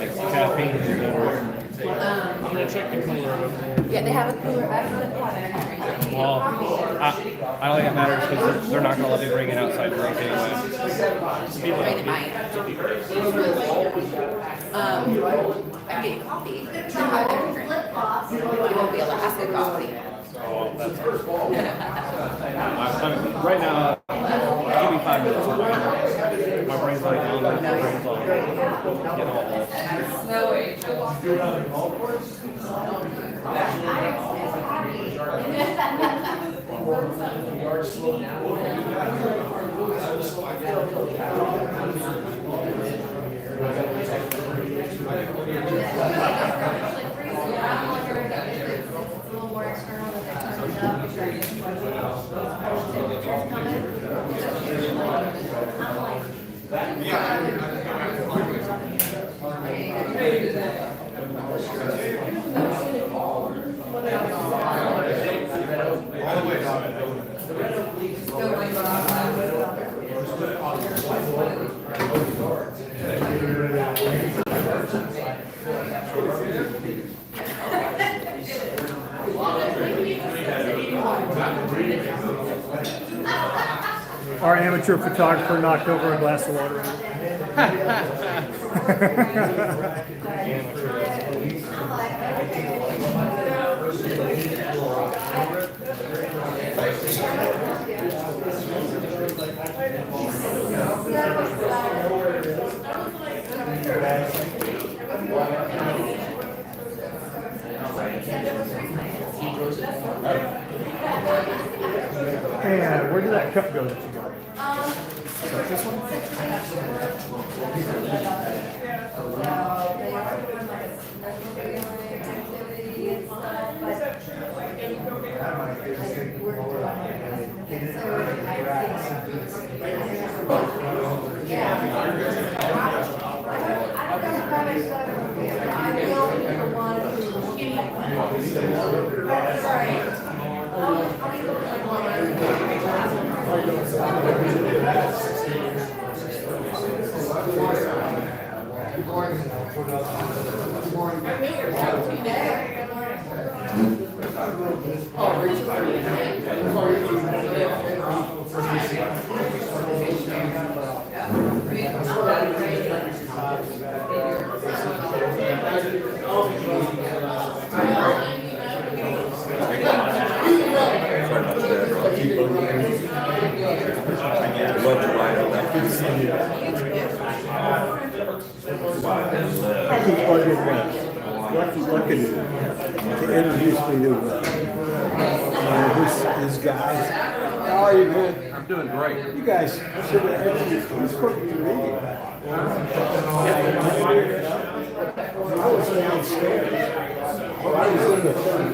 like caffeine is better. I'm gonna check the cooler. Yeah, they have a cooler. I don't know if Well, I don't think it matters because they're not gonna let me bring it outside to race anyway. They might. I can get you coffee. It won't be Alaska coffee. Oh, that's right now, give me 5 minutes. My brain's like on my brain's on. Get all Our amateur photographer knocked over a glass of water. And where did that cup go that you got? This one? Lucky to introduce me to his guys. How are you, man? I'm doing great. You guys should have he's working to me. I was downstairs. Well, I was in the third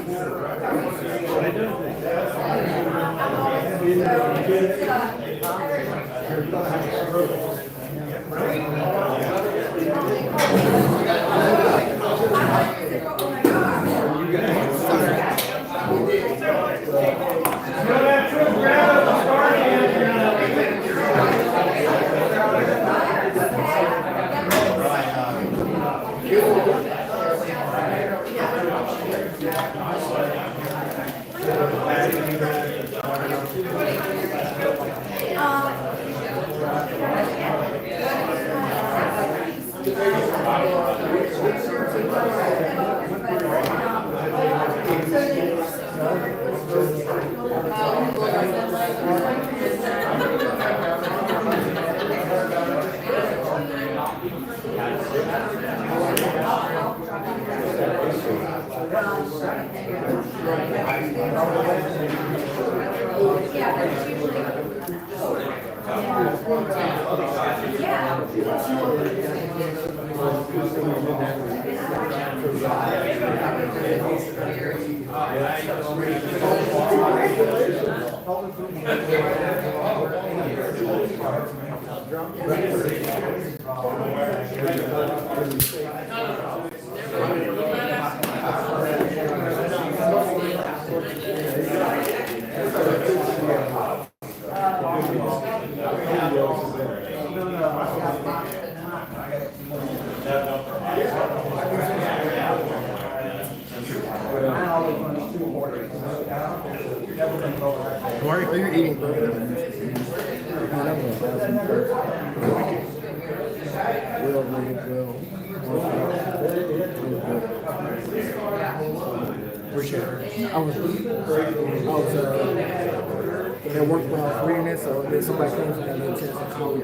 Are you eating burger? Real, really real. Appreciate it. I was at work when I was reading it, so then somebody comes and I had a chance to call me.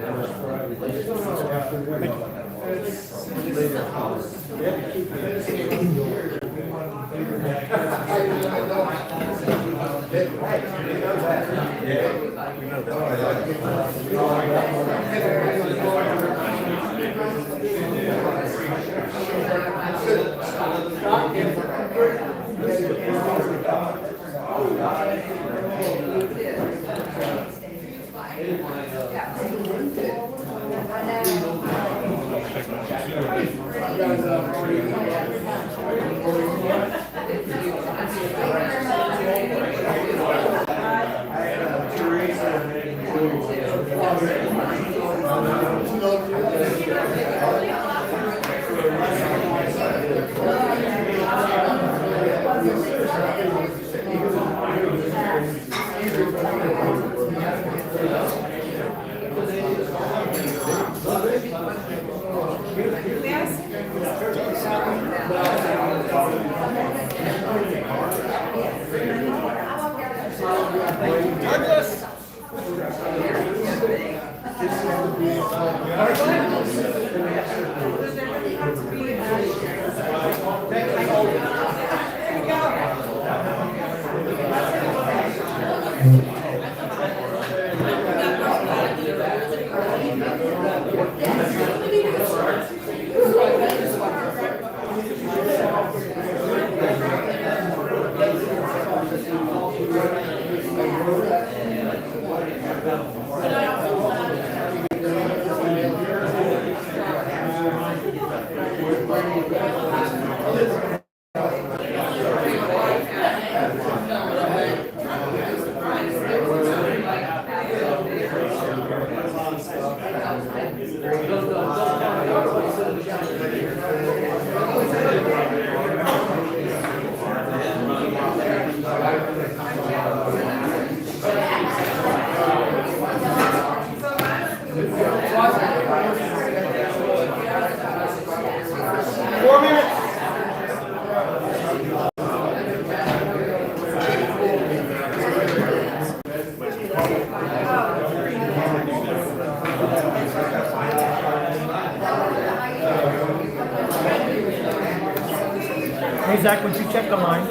Hey Zach, would you check the line?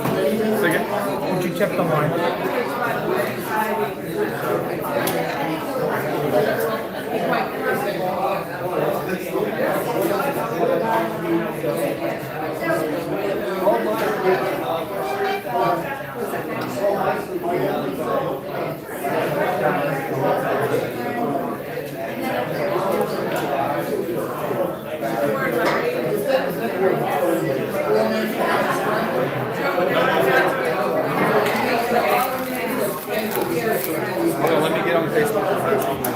Second. Would you check the line? Hold on, let me get on Facebook.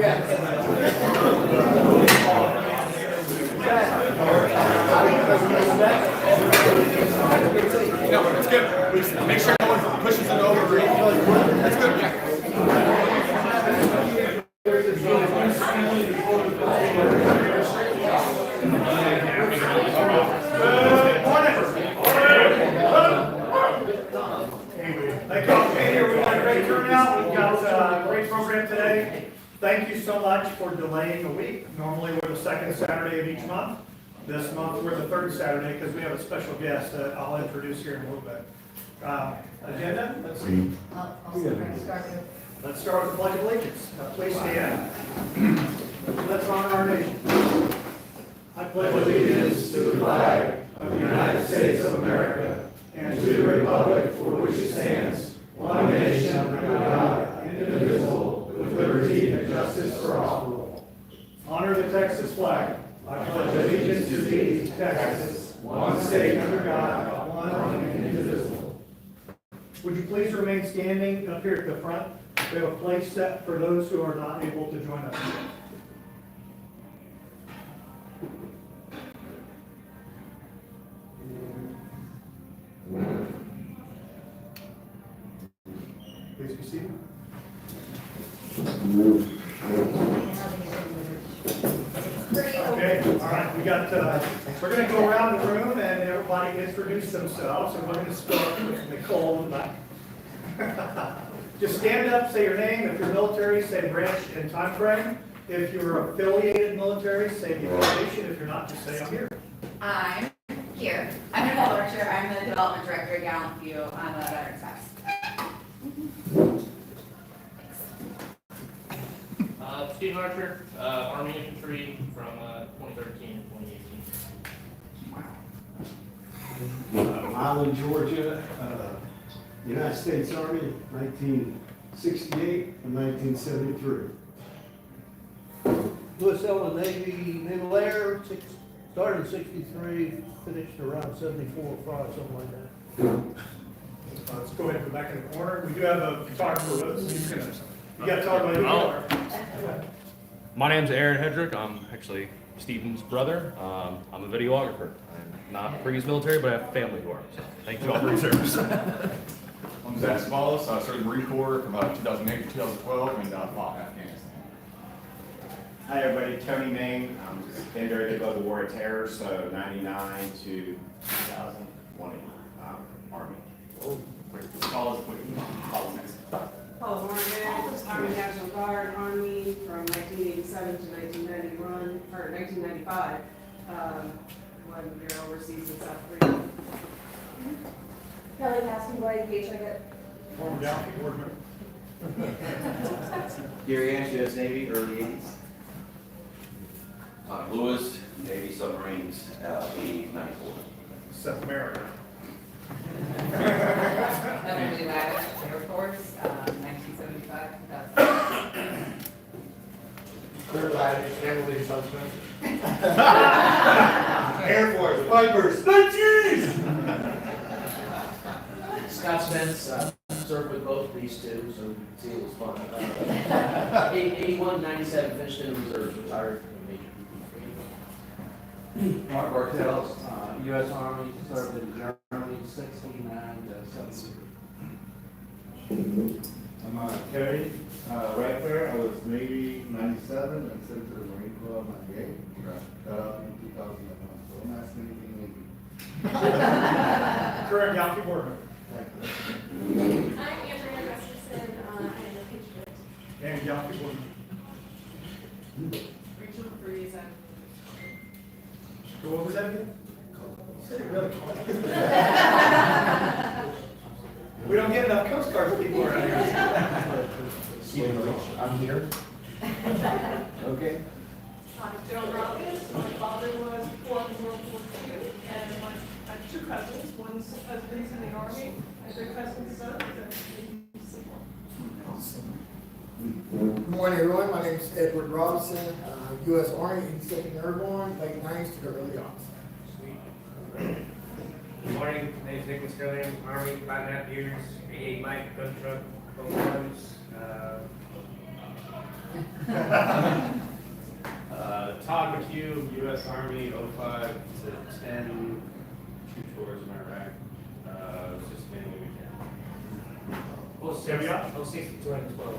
No, it's good. Just make sure no one pushes it over. That's good. Yeah. Thank you all for being here. We've got a great turnout. We've got a great program today. Thank you so much for delaying a week. Normally we're the second Saturday of each month. This month we're the third Saturday because we have a special guest that I'll introduce here in a little bit. Agenda, let's see. Let's start with the Pledge of Allegiance. Please stand. Let's honor our nation. I pledge allegiance to the flag of the United States of America and to the republic for which it stands, one nation under God, indivisible, with liberty and justice for all. Honor the Texas flag. I pledge allegiance to thee, Texas, one state under God, one and indivisible. Would you please remain standing up here at the front? We have a place set for those who are not able to join us. Please be seated. Okay, all right, we got, we're going to go around the room and everybody introduce themselves, and we're going to start with Nicole in the back. Just stand up, say your name. If you're military, say the branch and time frame. If you're affiliated military, say the affiliation. If you're not, just say I'm here. I'm here. I'm Nicole Archer. I'm the development director at GallantFew on the Veterans House. Steve Archer, Army Infantry from 2013 and 2018. Island, Georgia, United States Army, 1968 and 1973. Lewis Ellen, Navy, Naval Air, started in 63, finished around 74 or 5, something like that. Let's go ahead and go back in the corner. We do have a photographer with us. You got to talk about who you are. My name's Aaron Hedrick. I'm actually Stephen's brother. I'm a videographer. I'm not previous military, but I have family who are. So thank you all for your service. I'm Zach Savalas. I served in the Marine Corps from 2008 to 2012 and fought in Afghanistan. Hi everybody, Tony Mayne. Been very good about the War of Terror, so 99 to 2020 Army. Call us quick. Call us next. Paula Morgan, Army National Guard, Army from 1987 to 1991, or 1995, 1 year overseas in South Korea. Kelly Caston, White, Gage, I get. Former Gallup board member. Gary Ash, U.S. Navy, early 80s. Lewis, Navy submarines, 94. Seth Merrick. Beverly Lavish, Air Force, 1975, 2000. Clear Lighting, Emily's husband. Air Force, Vipers, Scott Spence served with both of these two, so you can see it was fun. 81, 97, finished in the reserves, retired from the Major. Mark Bartels, U.S. Army, served in Germany, 69 to 70. I'm Kerry Redfair. I was Navy 97 and sent to the Marine Corps 98. Got out in 2001. So I'm asking anything Current Gallup board member. I'm Andrea Gustafson, I'm a Patriot. And Gallup board member. Rachel Breeze, What was that again? Say it really quick. We don't get enough Coast Guard people around here. I'm here. Okay. I'm Joan Robbins. My father was formed in World War II, and I have two cousins. One's husband's in the Army, and their cousin's son is Good morning, everyone. My name is Edward Robinson, U.S. Army, 82nd Airborne, late 90s to early officer. Good morning, my name is Nicholas Gilliam, Army, 5.5 years, 88 Mike, gun truck, both guns. Todd McHugh, U.S. Army, 05 to 10, 2 tours in Iraq. Just mainly weekend. Well, there we are. 06 to 2012.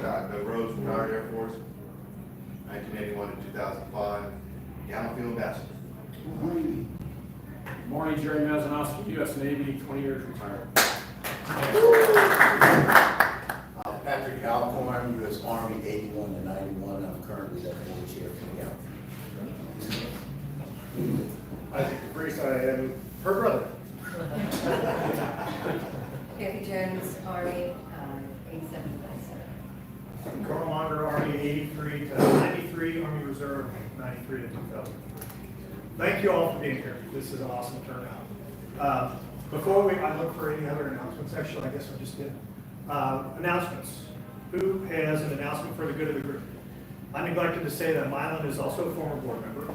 Doug Rhodes, retired Air Force, 1981 to 2005, GallantFew ambassador. Morning, Jerry Mazanowski, U.S. Navy, 20 years retired. Patrick Alcorn, U.S. Army, 81 to 91. I'm currently the board chair for the Isaac DeVries, I am her brother. Kathy Jones, Army, 87 to 97. Colonel Monder, Army, 83 to 93, Army Reserve, 93 to 2003. Thank you all for being here. This is an awesome turnout. Before I look for any other announcements, actually, I guess I just did. Announcements. Who has an announcement for the good of the group? I neglected to say that Mylan is also a former board member.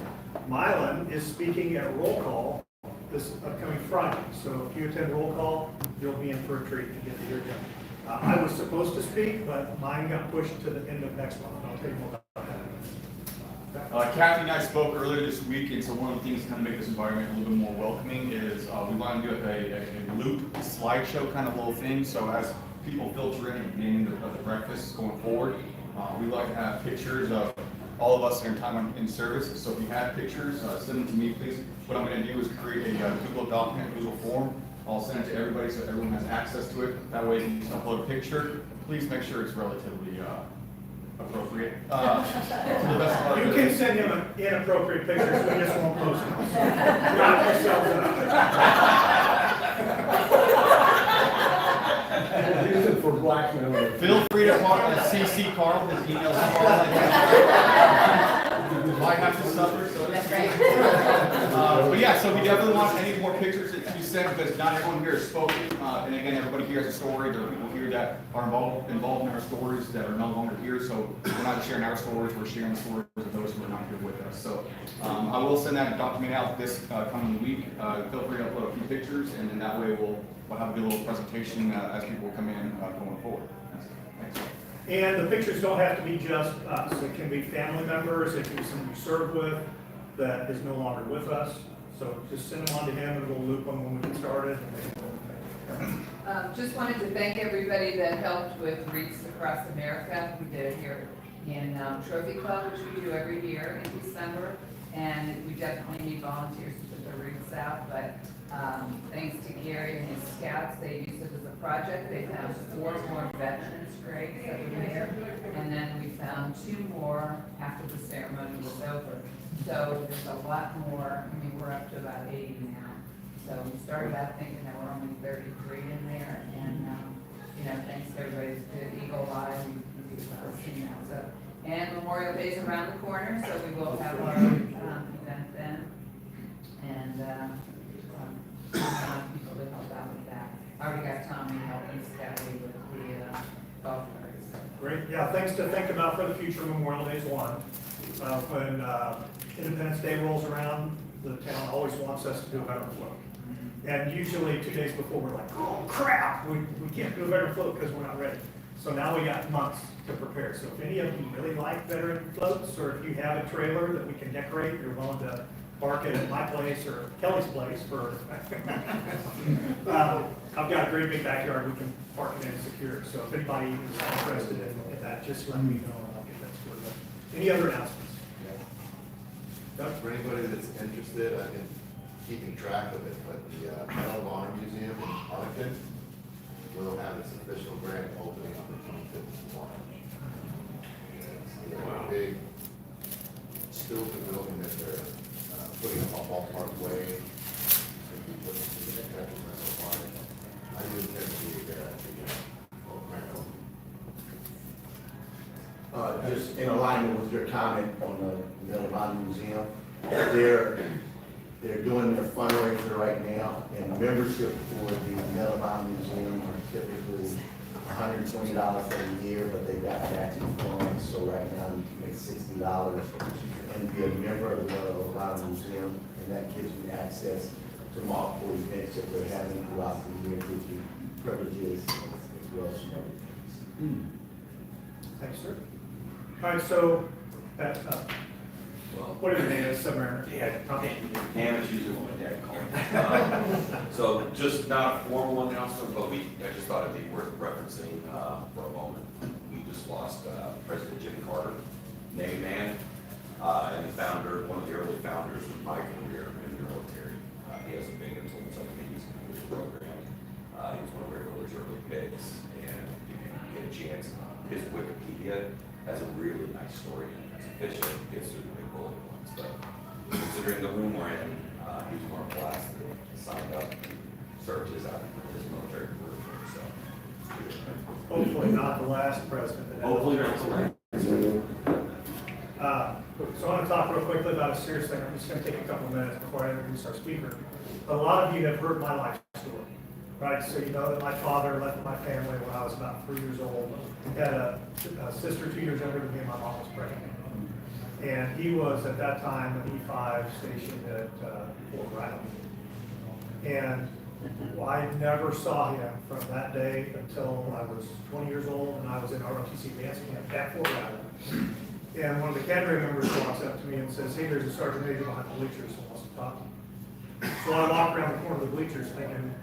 Mylan is speaking at roll call this upcoming Friday. So if you attend roll call, you'll be in for a treat and get to hear him. I was supposed to speak, but mine got pushed to the end of next month. I'll tell you more about that. Kathy and I spoke earlier this week, and so one of the things to kind of make this environment a little bit more welcoming is we want to do a loop slideshow kind of little thing. So as people filter in at the beginning of the breakfast going forward, we like to have pictures of all of us in our time in service. So if you have pictures, send them to me, please. What I'm going to do is create a Google document, Google form. I'll send it to everybody so everyone has access to it. That way, you can upload a picture. Please make sure it's relatively appropriate. To the best of our You ability. can send him inappropriate pictures, we just won't post them. Not yourselves Use it for blackmail. Feel free to CC Carl, his email is Carl. Might have to suffer, so. That's right. But yeah, so we definitely want any more pictures that you send, because not everyone here has spoken. And again, everybody here has a story. There are people here that are involved in our stories that are no longer here. So we're not sharing our stories, we're sharing the stories of those who are not here with us. So I will send that document out this coming week. Feel free to upload a few pictures, and then that way we'll have a good little presentation as people come in going forward. Thanks. And the pictures don't have to be just us. It can be family members, it can be someone you served with that is no longer with us. So just send them on to him and we'll loop them when we get started. Just wanted to thank everybody that helped with Wreaths Across America. We did it here in Trophy Club, which we do every year in December. And we definitely need volunteers to put the wreaths out. But thanks to Gary and his scouts, they used it as a project. They found 4 more veterans graves that were there. And then we found 2 more after the ceremony was over. So there's a lot more. I mean, we're up to about 80 now. So we started out thinking there were only 33 in there. And, thanks to everybody's good eagle eye, we've seen that. So, and Memorial Day's around the corner, so we will have our event then. And people to help out with that. I already got Tommy helping Scotty with the golf carts. Great, yeah, things to think about for the future. Memorial Day is one. When Independence Day rolls around, the town always wants us to do a veteran float. And usually 2 days before, we're like, oh crap, we can't do a veteran float because we're not ready. So now we got months to prepare. So if any of you really like veteran floats, or if you have a trailer that we can decorate, you're willing to park it at my place or Kelly's place for, I've got a great big backyard, we can park it and secure it. So if anybody is interested in that, just let me know and I'll get that sorted out. Any other announcements? For anybody that's interested, I've been keeping track of it, but the Medal of Honor Museum in Arlington will have its official grand opening on the 25th of March. It's a big steel building that they're putting up on Ballpark Way. I do intend to be there at the grand opening. Just in alignment with your comment on the Medal of Honor Museum, they're doing their fundraiser right now, and membership for the Medal of Honor Museum are typically $120 for the year, but they've got matching funds, so right now you can make $60 and be a member of the Medal of Honor Museum, and that gives you access to multiple events that they're having throughout the year, gives you privileges as well as some other things. Thanks, sir. All right, so, what are your names, somewhere? Cam is usually what my dad called me. So just not a formal announcement, but I just thought it'd be worth referencing for a moment. We just lost President Jimmy Carter, Mayne man, and the founder, one of the early founders of my career in the military. He has a big influence on the Navy program. He was one of our early picks, and if you get a chance, his Wikipedia has a really nice story in it. It's efficient, gets through the big bullet points, but considering the room we're in, he was one of the last that signed up and served his military career, so. Hopefully not the last president. that Hopefully not the last. So I want to talk real quickly about a serious thing. I'm just going to take a couple of minutes before I introduce our speaker. But a lot of you have heard my life story, right? So you know that my father left my family when I was about 3 years old. He had a sister 2 years younger than me, and my mom was pregnant. And he was at that time an E5 stationed at Fort Riley. And I never saw him from that day until I was 20 years old, and I was in ROTC advance camp at Fort Riley. And one of the cadre members walks up to me and says, "Hey, there's a sergeant major behind the bleachers who wants to talk to you." So I walk around the corner of the bleachers thinking,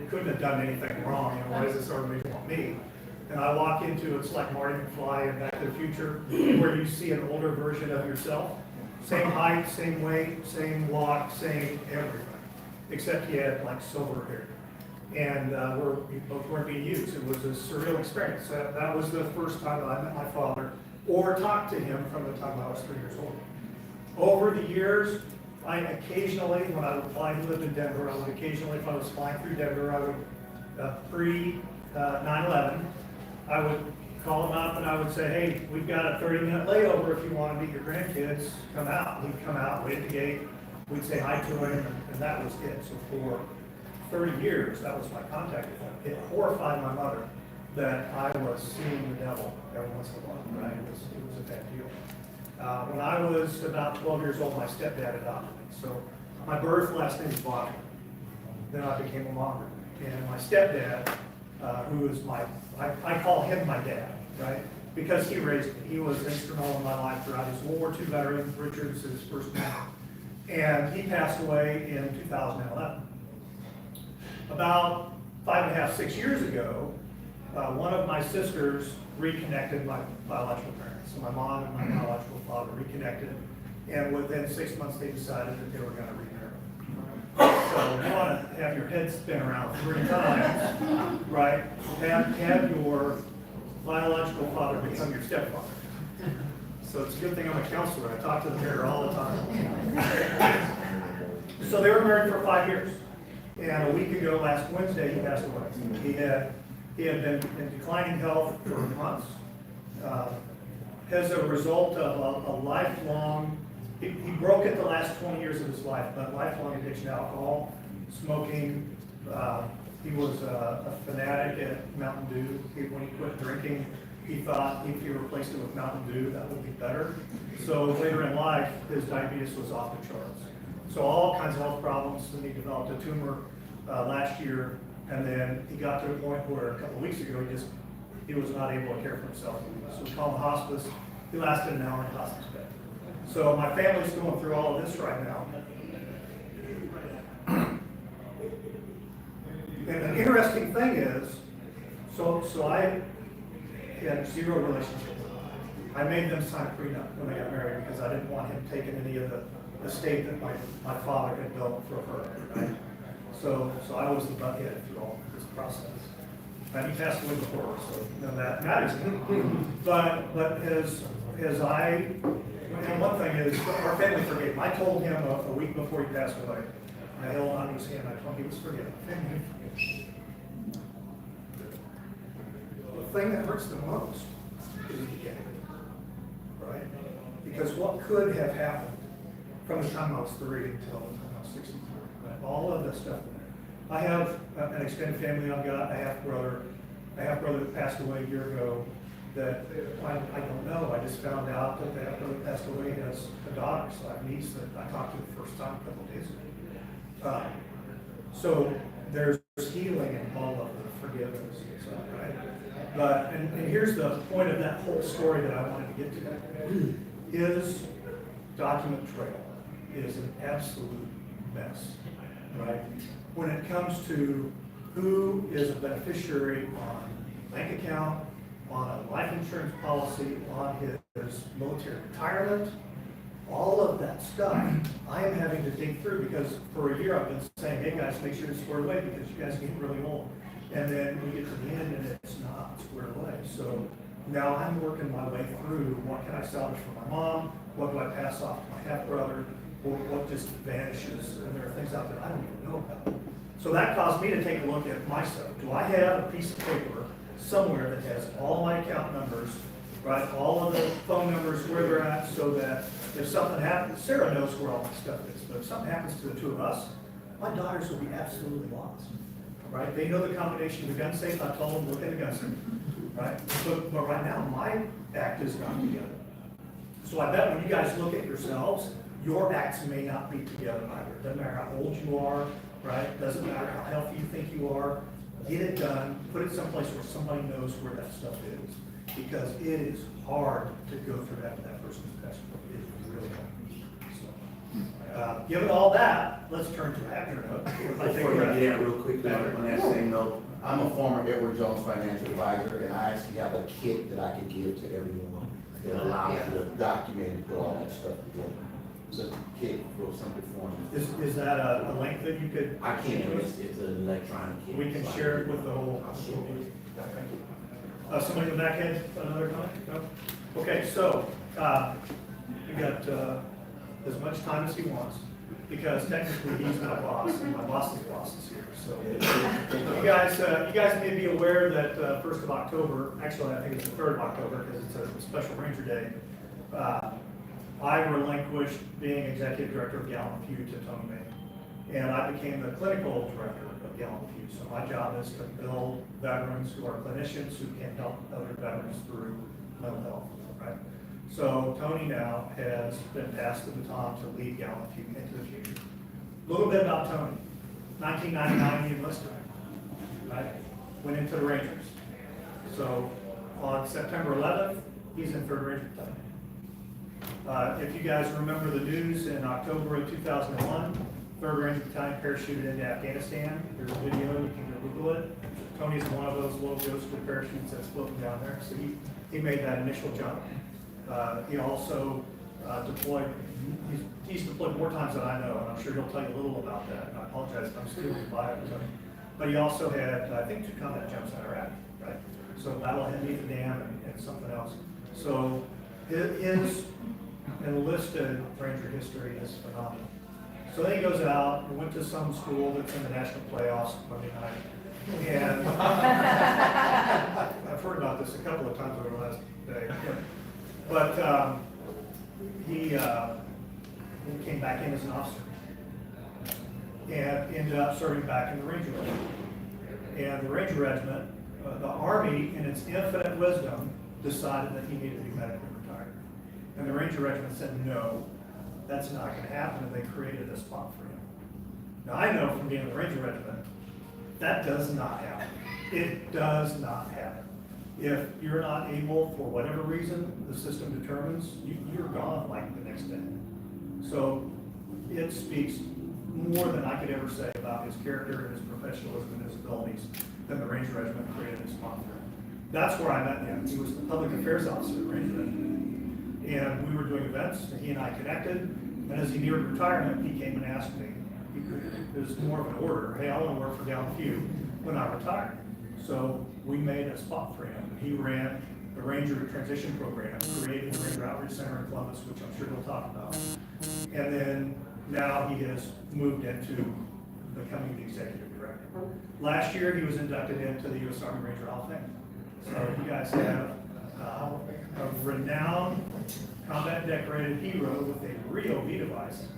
couldn't have done anything wrong. Why does the sergeant major want me? And I walk into, it's like Marty McFly in Back to the Future, where you see an older version of yourself. Same height, same weight, same walk, same everything. Except he had like silver hair. And we both weren't being used. It was a surreal experience. That was the first time that I met my father or talked to him from the time I was 3 years old. Over the years, I occasionally, when I would fly, he lived in Denver, I would occasionally, if I was flying through Denver, I would, pre-9/11, I would call him up and I would say, "Hey, we've got a 30-minute layover if you want to meet your grandkids, come out." He'd come out, wait at the gate, we'd say hi to him, and that was it. So for 30 years, that was my contact with him. It horrified my mother that I was seeing the devil every once in a while, right? It was a bad deal. When I was about 12 years old, my stepdad adopted me. So my birth last name is Bobby. Then I became a Monger. And my stepdad, who is I call him my dad, right? Because he raised me. He was instrumental in my life throughout. He's a World War II veteran. Richard's his first name. And he passed away in 2011. About 5.5, 6 years ago, one of my sisters reconnected my biological parents. So my mom and my biological father reconnected, and within 6 months they decided that they were going to remarry. So you want to have your head spin around 3 times, right? Have your biological father become your stepfather. So it's a good thing I'm a counselor. I talk to the mayor all the time. So they were married for 5 years. And a week ago, last Wednesday, he passed away. He had been in declining health for months. As a result of a lifelong, he broke it the last 20 years of his life, but lifelong addiction to alcohol, smoking. He was a fanatic at Mountain Dew. When he quit drinking, he thought if he replaced it with Mountain Dew, that would be better. So later in life, his diabetes was off the charts. So all kinds of health problems, and he developed a tumor last year, and then he got to the point where a couple of weeks ago, he was not able to care for himself. So we called him hospice. He lasted an hour in hospice bed. So my family's going through all of this right now. And the interesting thing is, so I had 0 relationship with them. I made them sign a prenup when they got married because I didn't want him taking any of the estate that my father had built for her, right? So I was the butthead through all this process. And he passed away before, so none of that matters. But as I, and one thing is, our family forgave him. I told him a week before he passed away, I held on his hand, I told him he was forgiven. The thing that hurts the most is the beginning, right? Because what could have happened from the time I was 3 until the time I was 63, right? All of this stuff. I have an extended family. I've got a half-brother that passed away a year ago that I don't know. I just found out that the half-brother passed away has a daughter, so I have a niece that I talked to the first time a couple of days ago. So there's healing in all of the forgiveness and stuff, right? But, and here's the point of that whole story that I wanted to get to. His document trail is an absolute mess, right? When it comes to who is a beneficiary on a bank account, on a life insurance policy, on his military retirement, all of that stuff, I am having to dig through because for a year I've been saying, hey guys, make sure it's squared away because you guys get really old. And then we get to the end and it's not squared away. So now I'm working my way through what can I salvage for my mom, what do I pass off to my half-brother, or what just vanishes, and there are things out there I don't even know about. So that caused me to take a look at myself. Do I have a piece of paper somewhere that has all my account numbers, right, all of the phone numbers, where they're at, so that if something happens, Sarah knows where all my stuff is, but if something happens to the two of us, my daughters will be absolutely lost, right? They know the combination of the gun safe. I told them, look in the gun safe, right? But right now, my act is not together. So I bet when you guys look at yourselves, your acts may not be together either. Doesn't matter how old you are, right? Doesn't matter how healthy you think you are. Get it done. Put it someplace where somebody knows where that stuff is. Because it is hard to go through that with that person's passport. It is really hard. So, given all that, let's turn to Abner. Before we get real quick on that same note, I'm a former Edward Jones financial advisor, and I actually have a kit that I could give to everyone that allows you to document and put all that stuff together. It's a kit, real simple form. Is that a link that you could? I can't, it's an electronic kit. We can share it with the whole. Thank you. Somebody in the back had another comment? No? Okay, so, we got, as much time as he wants, because technically he's my boss, and my boss's boss is here, so. You guys may be aware that, 1st of October, actually I think it's the 3rd of October, because it's a special Ranger Day, I relinquished being executive director of GallantFew to Tony Mayne, and I became the clinical director of GallantFew. So my job is to build veterans who are clinicians who can help other veterans through mental health, right? So Tony now has been passed the baton to lead GallantFew into the future. A little bit about Tony. 1999 he enlisted, right? Went into the Rangers. So on September 11th, he's in 3rd Ranger Battalion. If you guys remember the news in October of 2001, 3rd Ranger Battalion parachuted into Afghanistan. There's a video, you can go Google it. Tony's one of those little ghostly parachutes that's floating down there. So he made that initial jump. He also deployed, he's deployed more times than I know, and I'm sure he'll tell you a little about that. And I apologize if I'm stealing his bio. But he also had, I think, 2 combat jumps in Iraq, right? So Battle of Beneath the Dam and something else. So his enlisted Ranger history is phenomenal. So then he goes out and went to some school that's in the national playoffs Monday night. And I've heard about this a couple of times over the last day. But he came back in as an officer and ended up serving back in the Ranger Regiment. And the Ranger Regiment, the Army, in its infinite wisdom, decided that he needed to be medically retired. And the Ranger Regiment said, no, that's not going to happen, and they created a spot for him. Now, I know from being in the Ranger Regiment, that does not happen. It does not happen. If you're not able, for whatever reason, the system determines, you're gone like the next day. So it speaks more than I could ever say about his character and his professionalism and his abilities than the Ranger Regiment created a spot for him. That's where I met him. He was the public affairs officer of the Ranger Regiment. And we were doing events, and he and I connected. And as he neared retirement, he came and asked me, it was more of an order, hey, I want to work for GallantFew when I retire. So we made a spot for him. He ran the Ranger Transition Program, created the Ranger Outreach Center in Columbus, which I'm sure he'll talk about. And then now he has moved into becoming the executive director. Last year, he was inducted into the U.S. Army Ranger Hall of Fame. So you guys have a renowned combat decorated hero with a real V device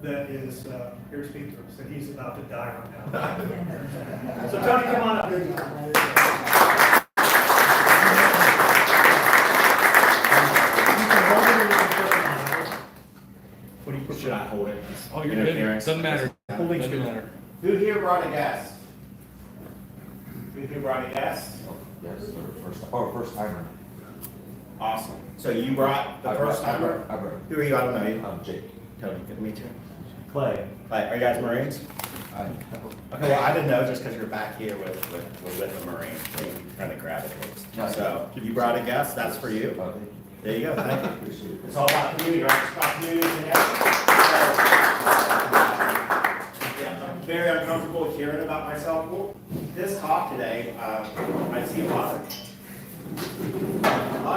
that is here to speak to us, and he's about to die right now. So Tony, come on up. What do you, should I hold it? Oh, you're good. Doesn't matter. Holding Doesn't matter. Who here brought a gas? Who here brought a guest? Yes, first timer. Awesome. So you brought the first timer? I brought. Who are you? I don't know you. I'm Jake. Tony, good to meet you. Clay. Are you guys Marines? I. Okay, well, I didn't know just because you're back here with the Marines, you kind of gravitates. So you brought a guest, that's for you. There you go, thank you. Appreciate it. It's all about community, right? It's about community together. Yeah, I'm very uncomfortable hearing about myself. Well, this talk today, I see a lot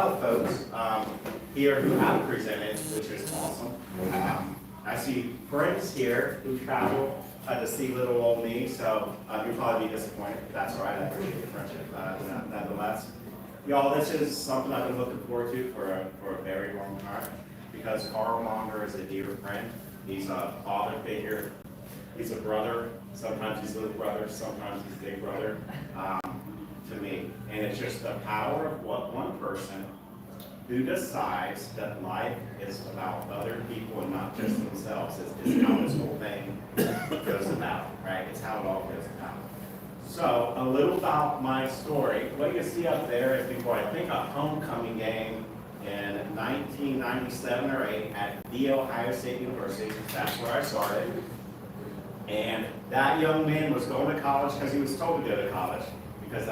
of folks here who have presented, which is awesome. I see friends here who travel to see little old me, so you'll probably be disappointed, but that's all right. I appreciate your friendship nonetheless. Y'all, this is something I've been looking forward to for a very long time, because Carl Monger is a dear friend. He's a father figure. He's a brother. Sometimes he's little brother, sometimes he's big brother to me. And it's just the power of what one person who decides that life is about other people and not just themselves is how this whole thing goes about, right? It's how it all goes about. So, a little about my story. What you see up there is before, I think, a homecoming game in 1997 or 8 at The Ohio State University. That's where I started. And that young man was going to college because he was told to go to college, because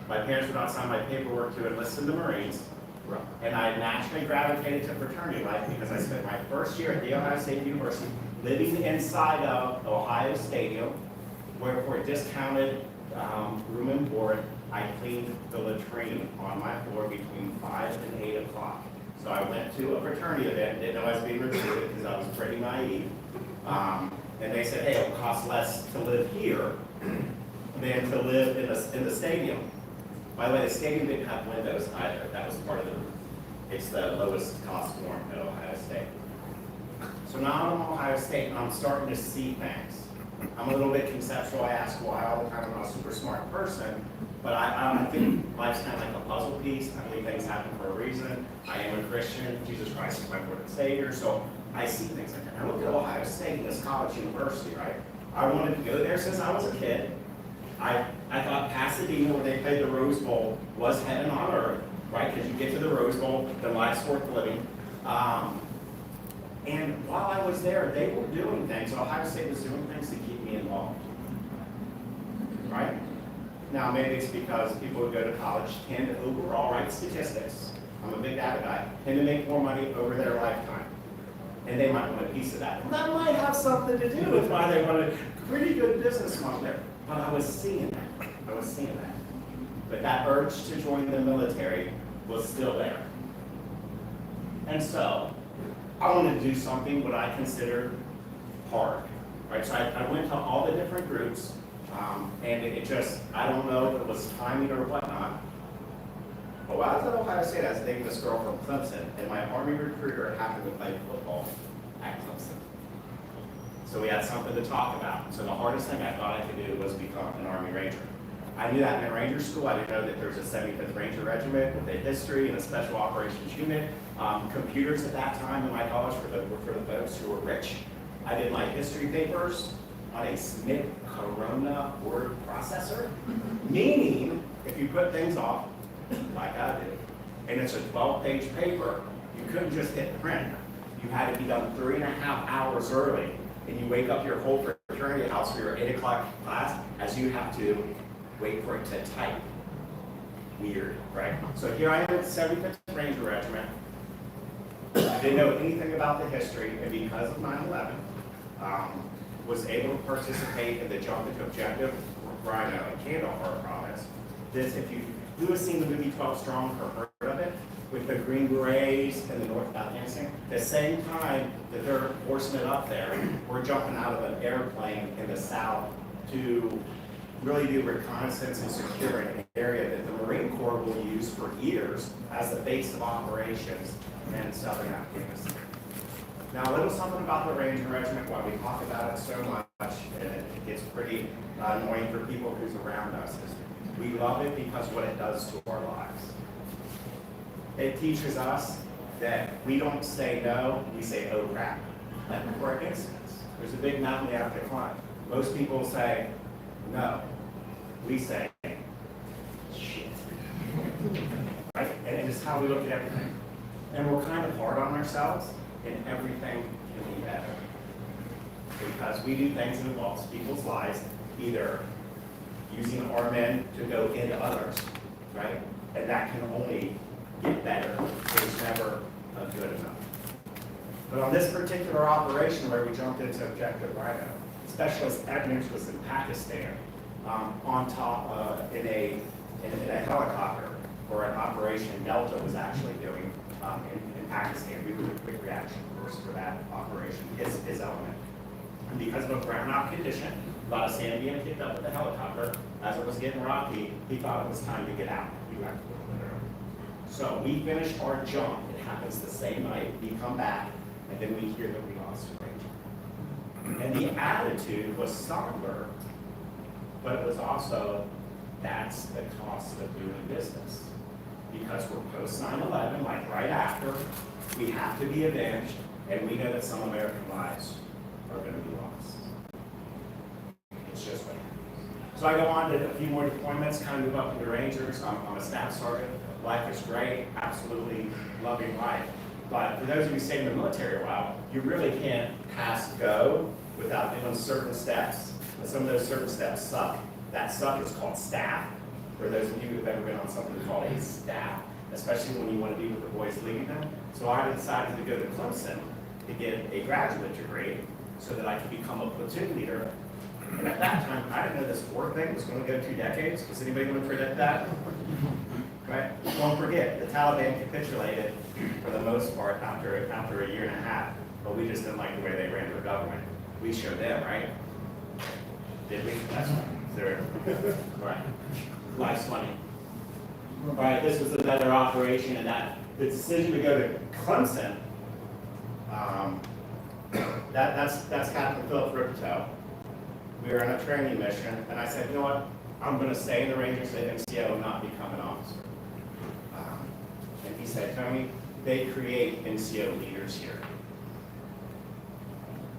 my parents would not sign my paperwork to enlist in the Marines. And I naturally gravitated to fraternity life because I spent my first year at The Ohio State University living inside of Ohio Stadium, where for a discounted room and board, I cleaned the latrine on my floor between 5 and 8 o'clock. So I went to a fraternity event, didn't know I was being recruited because I was pretty naive. And they said, hey, it'll cost less to live here than to live in the stadium. By the way, the stadium didn't have windows either. That was part of it's the lowest cost form at Ohio State. So now I'm at Ohio State and I'm starting to see things. I'm a little bit conceptual. I ask why all the time. I'm not a super smart person, but I think life's kind of like a puzzle piece. I believe things happen for a reason. I am a Christian. Jesus Christ is my Lord and Savior. So I see things like that. I look at Ohio State, this college university, right? I wanted to go there since I was a kid. I thought Pasadena, where they played the Rose Bowl, was heaven on earth, right? Because you get to the Rose Bowl, then life's worth living. And while I was there, they were doing things. Ohio State was doing things to keep me involved, right? Now, maybe it's because people who go to college tend to overall, right, statistics. I'm a big data guy, tend to make more money over their lifetime. And they might want a piece of that. Well, that might have something to do with why they wanted a pretty good business model there. But I was seeing that. But that urge to join the military was still there. And so, I wanted to do something what I consider hard, right? So I went to all the different groups, and it just, I don't know if it was timing or whatnot. But while I was at Ohio State, I was dating this girl from Clemson, and my Army recruiter happened to play football at Clemson. So we had something to talk about. So the hardest thing I thought I could do was become an Army Ranger. I knew that in Ranger school. I didn't know that there was a 75th Ranger Regiment with a history and a special operations unit. Computers at that time in my college were for the folks who were rich. I did my history papers on a Smith Corona word processor, meaning if you put things off, like I did, and it's a 12-page paper, you couldn't just hit print. You had to be done 3.5 hours early, and you wake up your whole fraternity house for your 8 o'clock class as you have to wait for it to type. Weird, right? So here I am at the 75th Ranger Regiment. I didn't know anything about the history, and because of 9/11, was able to participate in the Jumping Objective Rhino and Kandahar province. This, if you have seen the movie 12 Strong or heard of it, with the Green Berets and the North Afghanistan, the same time that there are horsemen up there, we're jumping out of an airplane in the south to really do reconnaissance and secure an area that the Marine Corps will use for years as the base of operations in southern Afghanistan. Now, a little something about the Ranger Regiment, why we talk about it so much, and it gets pretty annoying for people who's around us, is we love it because what it does to our lives. It teaches us that we don't say no, we say, oh crap. Like for instance, there's a big mountain you have to climb. Most people say no. We say, and it's how we look at everything. And we're kind of hard on ourselves, and everything can be better. Because we do things that involves people's lives, either using our men to go into others, right? And that can only get better. It's never good enough. But on this particular operation where we jumped into Objective Rhino, Specialist Edmonds was in Pakistan, on top in a helicopter for an operation Delta was actually doing in Pakistan. We were the quick reaction force for that operation, his element. And because of a brownout condition, a lot of sand being kicked up with the helicopter, as it was getting rocky, he thought it was time to get out. He went a little bit early. So we finished our jump. It happens the same night. We come back, and then we hear that we lost a ranger. And the attitude was somber, but it was also, that's the cost of doing business. Because we're post 9/11, like right after, we have to be avenged, and we know that some American lives are going to be lost. It's just what happens. So I go on to a few more deployments, kind of move up to the Rangers. I'm a staff sergeant. Life is great, absolutely loving life. But for those of you who stay in the military a while, you really can't pass go without doing certain steps. And some of those certain steps suck. That suck is called staff. For those of you who have ever been on something called a staff, especially when you want to be with the boys leading them. So I decided to go to Clemson to get a graduate degree so that I could become a platoon leader. And at that time, I didn't know this war thing was going to go 2 decades. Was anybody going to predict that? Right? Don't forget, the Taliban capitulated for the most part after a year and a half, but we just didn't like the way they ran their government. We showed them, right? Did we? That's right. Right. Life's funny. All right, this was a better operation, and that the decision to go to Clemson, that's Captain Philip Riptow. We were on a training mission, and I said, you know what? I'm going to stay in the Rangers at NCO and not become an officer. And he said, Tony, they create NCO leaders here.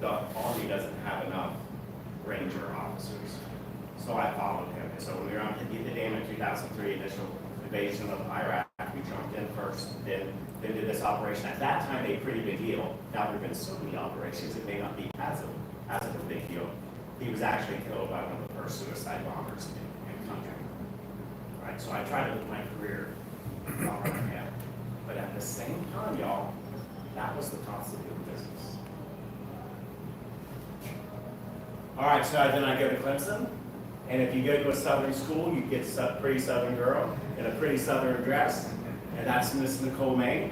The Army doesn't have enough Ranger officers. So I followed him. And so when we were on the dam in 2003, initial invasion of Iraq, we jumped in first, then did this operation. At that time, a pretty big deal. Now there have been so many operations, it may not be as of a big deal. He was actually killed by one of the first suicide bombers in the country. Right? So I tried to live my career on him. But at the same time, y'all, that was the cost of doing business. All right, so then I go to Clemson. And if you go to a Southern school, you get a pretty Southern girl in a pretty Southern dress. And that's Miss Nicole Mayne.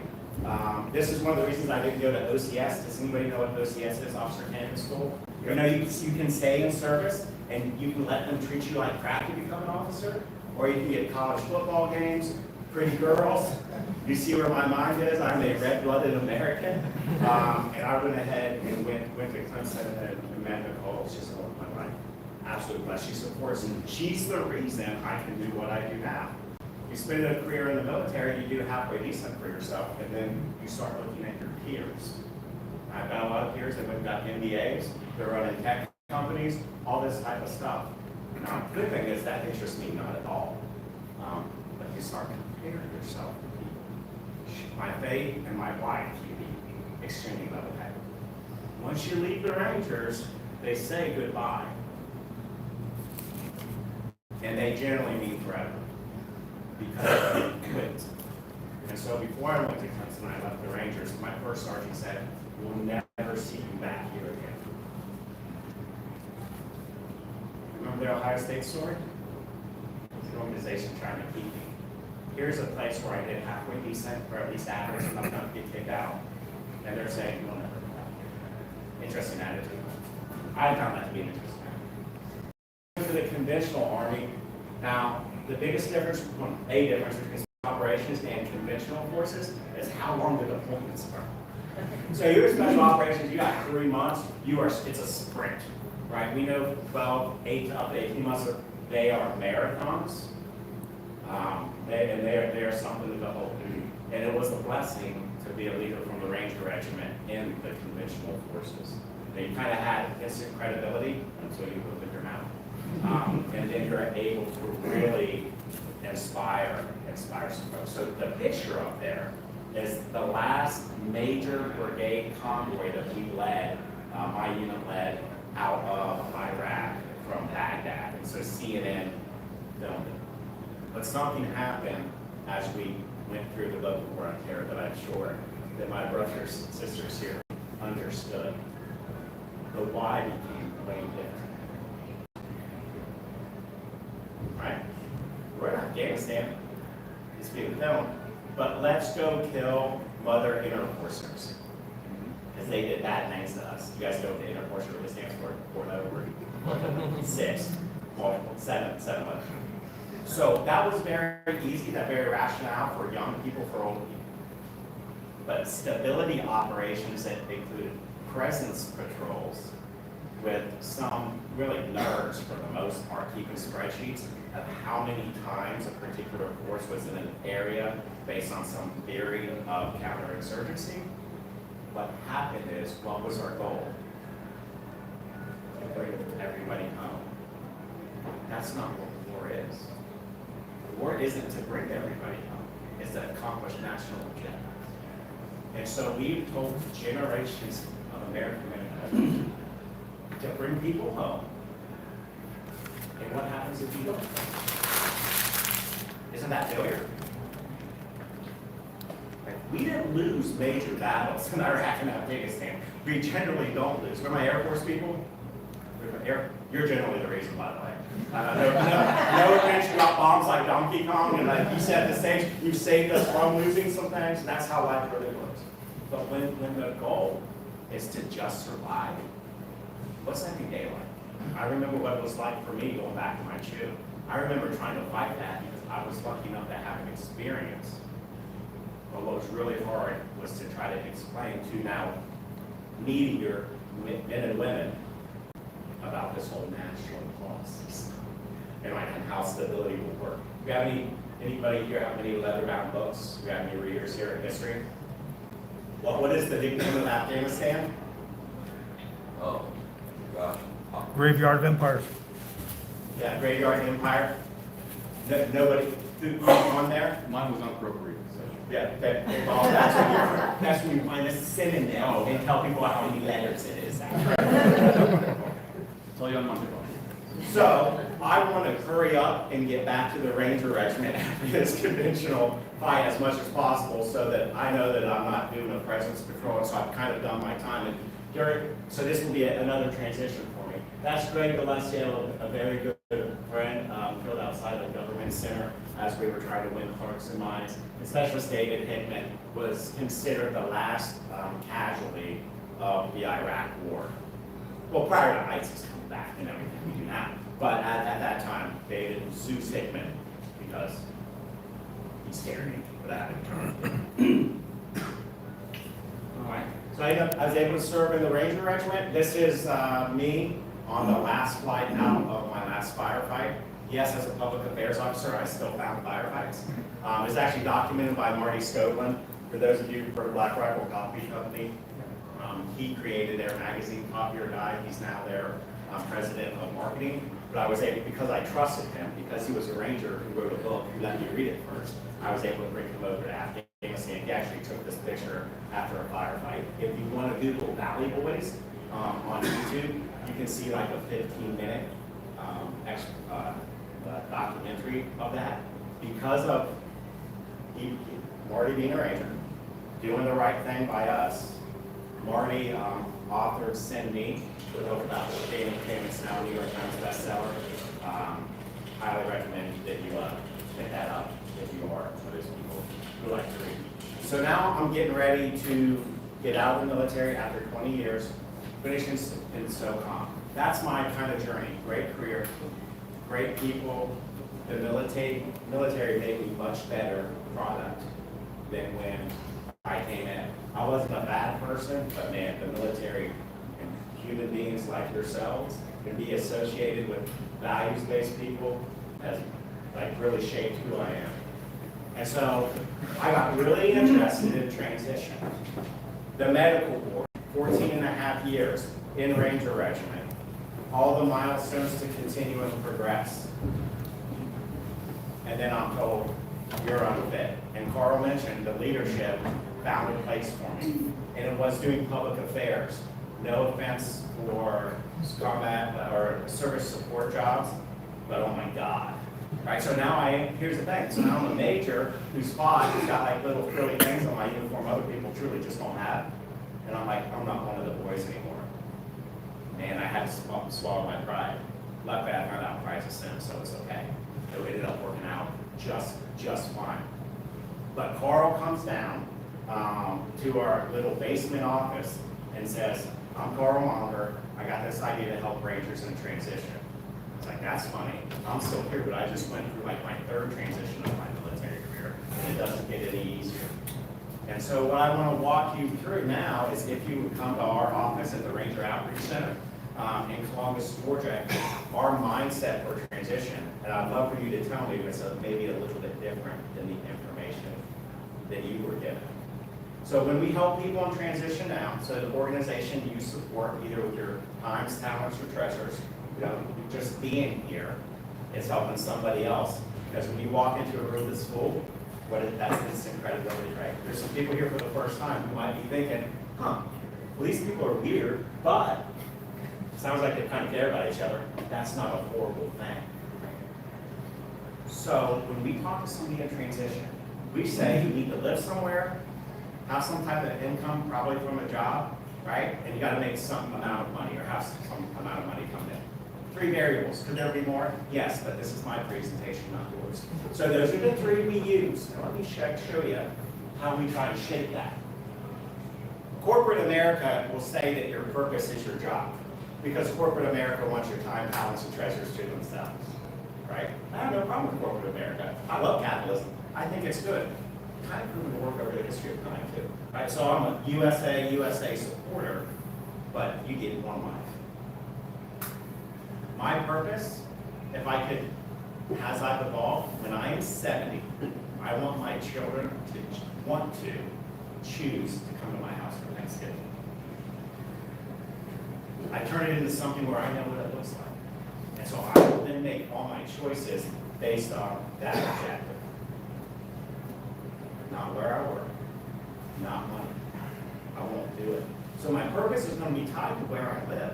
This is one of the reasons I didn't go to OCS. Does anybody know what OCS is, Officer Candidate School? You know, you can stay in service and you can let them treat you like crap to become an officer, or you can get college football games, pretty girls. You see where my mind is? I'm a red-blooded American. And I went ahead and went to Clemson and met Nicole. She's the love of my life. Absolutely blessed. She supports me. She's the reason I can do what I do now. You spend a career in the military, you do halfway decent for yourself, and then you start looking at your peers. I've got a lot of peers that have got MBAs, they're running tech companies, all this type of stuff. Now, the good thing is that interests me not at all. But you start comparing yourself to people. My faith and my wife, you be extremely level-headed. Once you leave the Rangers, they say goodbye. And they generally mean forever. Because they quit. And so before I went to Clemson, I left the Rangers. My first sergeant said, "We'll never see you back here again." Remember the Ohio State story? It's an organization trying to keep me. Here's a place where I did halfway decent, or at least average, and I'm not get kicked out. And they're saying, "You'll never come back here." Interesting attitude. I found that to be an interesting attitude. To the conventional Army, now, the biggest difference, a difference between operations and conventional forces is how long the deployments are. So your special operations, you got 3 months, it's a sprint, right? We know 12, 8 to up to 18 months, they are marathons. They are something to behold. And it was a blessing to be a leader from the Ranger Regiment in the conventional forces. They kind of had instant credibility until you opened your mouth. And then you're able to really inspire some folks. So the picture up there is the last major brigade convoy that we led, my unit led out of Iraq from Baghdad. And so CNN filmed it. But something happened as we went through the local war on terror that I'm sure that my brothers and sisters here understood. The why became way different. Right? We're in Afghanistan. It's being filmed. But let's go kill Mother Interforcers. Because they did bad things to us. You guys know what the Interforcer really stands for? 6. Well, 7. So that was very easy, that very rationale for young people, for old people. But stability operations that included presence patrols with some really nerds for the most part keeping spreadsheets of how many times a particular force was in an area based on some theory of counterinsurgency. What happened is, what was our goal? To bring everybody home. That's not what war is. War isn't to bring everybody home. It's to accomplish national objectives. And so we've told generations of American men to bring people home. And what happens if you don't? Isn't that failure? Like, we didn't lose major battles in Iraq and Afghanistan. We generally don't lose. We're my Air Force people. You're generally the reason, by the way. No offense, you got bombs like Donkey Kong, and like you said, the same. You've saved us from losing some things. And that's how life really works. But when the goal is to just survive, what's every day like? I remember what it was like for me going back to my chew. I remember trying to fight that because I was lucky enough to have an experience. But what was really hard was to try to explain to now needier men and women about this whole national cause and like how stability will work. Do you have anybody here have any leather-bound books? Do you have any readers here in history? What is the nickname of Afghanistan? Oh, gosh. Graveyard of Empires. Yeah, Graveyard Empire. Nobody who on there? Mine was unappropriate. So. Yeah, well, that's when you find a synonym and tell people how many letters it is. Tell you on Monday. So I want to hurry up and get back to the Ranger Regiment after this conventional fight as much as possible, so that I know that I'm not doing a presence patrol. So I've kind of done my time. And so this will be another transition for me. That's Greg Gillespie, a very good friend, killed outside the government center as we were trying to win hearts and minds. And Specialist David Hickman was considered the last casualty of the Iraq War. Well, prior to ISIS coming back and everything we do now. But at that time, David Zeus Hickman, because he scared me for that. All right. So I was able to serve in the Ranger Regiment. This is me on the last flight out of my last firefight. Yes, as a public affairs officer, I still found firefights. It's actually documented by Marty Scoveland. For those of you who've heard of Black Rifle Coffee Company, he created their magazine, Copier Guy. He's now their president of marketing. But I was able, because I trusted him, because he was a ranger who wrote a book, who let me read it first, I was able to bring him over to Afghanistan. He actually took this picture after a firefight. If you want to Google Valley Boys on YouTube, you can see like a 15-minute documentary of that. Because of Marty being a ranger, doing the right thing by us, Marty authored Send Me, the book about gaining payments, now New York Times bestseller. Highly recommend that you pick that up if you are one of those people who like to read. So now I'm getting ready to get out of the military after 20 years, finishing in SOCOM. That's my kind of journey. Great career, great people. The military made me much better product than when I came in. I wasn't a bad person, but man, the military and human beings like yourselves can be associated with values-based people has like really shaped who I am. And so I got really interested in transition. The medical board, 14 and a half years in Ranger Regiment, all the milestones to continue and progress. and then I'm told, you're unfit. And Carl mentioned the leadership found a place for me, and it was doing public affairs. No offense for combat or service support jobs, but oh my God. Right, so now here's the thing, so now I'm a major whose spot has got like little frilly things on my uniform other people truly just don't have. And I'm like, I'm not one of the boys anymore. And I had to swallow my pride. Luckily, I found out pride's a sin, so it's okay. It ended up working out just fine. But Carl comes down to our little basement office and says, I'm Carl Monger. I got this idea to help Rangers in transition. It's like, that's funny. I'm still here, but I just went through like my third transition of my military career, and it doesn't get any easier. And so what I want to walk you through now is if you would come to our office at the Ranger Outreach Center in Columbus, Georgia, our mindset for transition, and I'd love for you to tell me if it's maybe a little bit different than the information that you were given. So when we help people in transition now, so the organization you support, either with your times, talents, or treasures, just being here is helping somebody else. Because when you walk into a room that's full, that's instant credibility, right? There's some people here for the first time who might be thinking, well, these people are weird, but it sounds like they kind of care about each other. That's not a horrible thing. So when we talk to somebody in transition, we say you need to live somewhere, have some type of income, probably from a job, right? And you got to make some amount of money or have some amount of money come in. 3 variables. Could there be more? Yes, but this is my presentation, not yours. So those are the 3 we use. Now let me show you how we try to shape that. Corporate America will say that your purpose is your job because corporate America wants your time, talents, and treasures to themselves, right? I have no problem with corporate America. I love capitalism. I think it's good. Kind of proven to work over the history of time too, right? So I'm a USA supporter, but you get one life. My purpose, if I could, as I've evolved, when I am 70, I want my children to want to choose to come to my house for Thanksgiving. I turn it into something where I know what it looks like. And so I will then make all my choices based on that objective. Not where I work, not money. I won't do it. So my purpose is going to be tied to where I live.